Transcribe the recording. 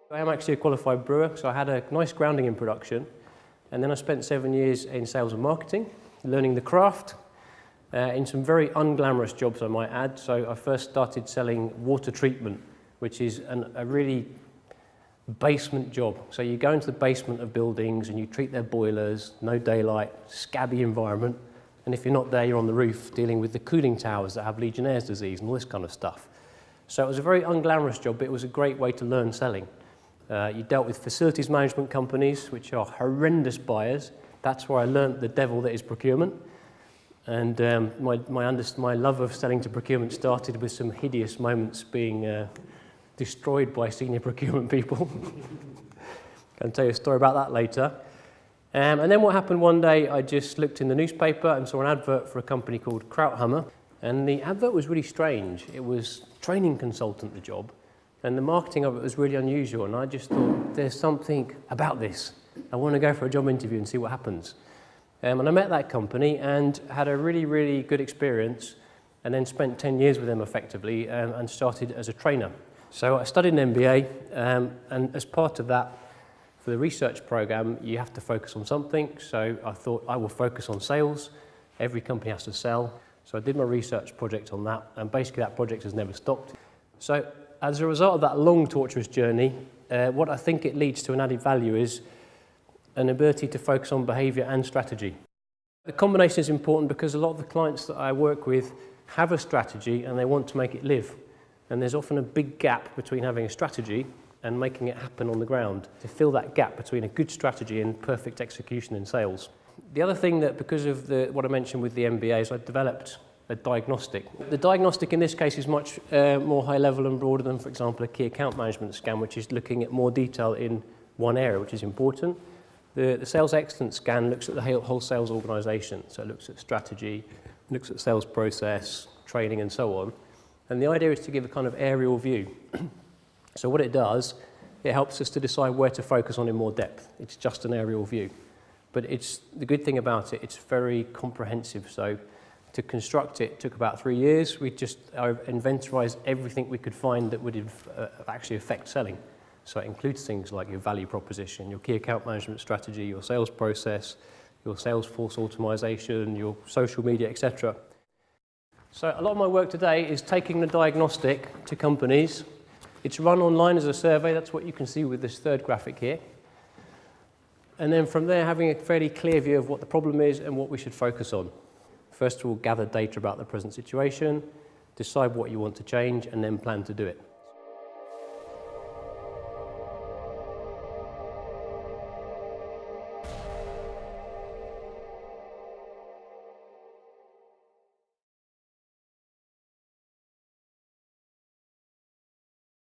I am actually a qualified brewer, so I had a nice grounding in production, and then I spent 7 years in sales and marketing, learning the craft, in some very unglamorous jobs, I might add. So I first started selling water treatment, which is a really basement job. So you go into the basement of buildings and you treat their boilers, no daylight, scabby environment, and if you're not there, you're on the roof dealing with the cooling towers that have Legionnaire's disease and all this kind of stuff. So it was a very unglamorous job, but it was a great way to learn selling. You dealt with facilities management companies, which are horrendous buyers. That's where I learned the devil that is procurement. And my love of selling to procurement started with some hideous moments being destroyed by senior procurement people. I'll tell you a story about that later. And then what happened one day, I just looked in the newspaper and saw an advert for a company called Krauthammer. And the advert was really strange. It was training consultant, the job. And the marketing of it was really unusual. And I just thought, there's something about this. I want to go for a job interview and see what happens. And I met that company and had a really, really good experience, and then spent 10 years with them effectively, and started as a trainer. So I studied an MBA, and as part of that, for the research program, you have to focus on something. So I thought I will focus on sales. Every company has to sell. So I did my research project on that, and basically that project has never stopped. So as a result of that long, torturous journey, what I think it leads to an added value is an ability to focus on behaviour and strategy. The combination is important because a lot of the clients that I work with have a strategy and they want to make it live. And there's often a big gap between having a strategy and making it happen on the ground, to fill that gap between a good strategy and perfect execution in sales. The other thing that, because of what I mentioned with the MBA, is I developed a diagnostic. The diagnostic in this case is much more high level and broader than, for example, a key account management scan, which is looking at more detail in one area, which is important. The Sales Excellence scan looks at the whole sales organisation, so it looks at strategy, looks at sales process, training and so on. And the idea is to give a kind of aerial view. So what it does, it helps us to decide where to focus on in more depth. It's just an aerial view. But the good thing about it, it's very comprehensive. So to construct it took about 3 years. We just inventorised everything we could find that would actually affect selling. So it includes things like your value proposition, your key account management strategy, your sales process, your sales force automation, your social media, etc. So a lot of my work today is taking the diagnostic to companies. It's run online as a survey. That's what you can see with this third graphic here. And then from there, having a fairly clear view of what the problem is and what we should focus on. First of all, gather data about the present situation, decide what you want to change, and then plan to do it.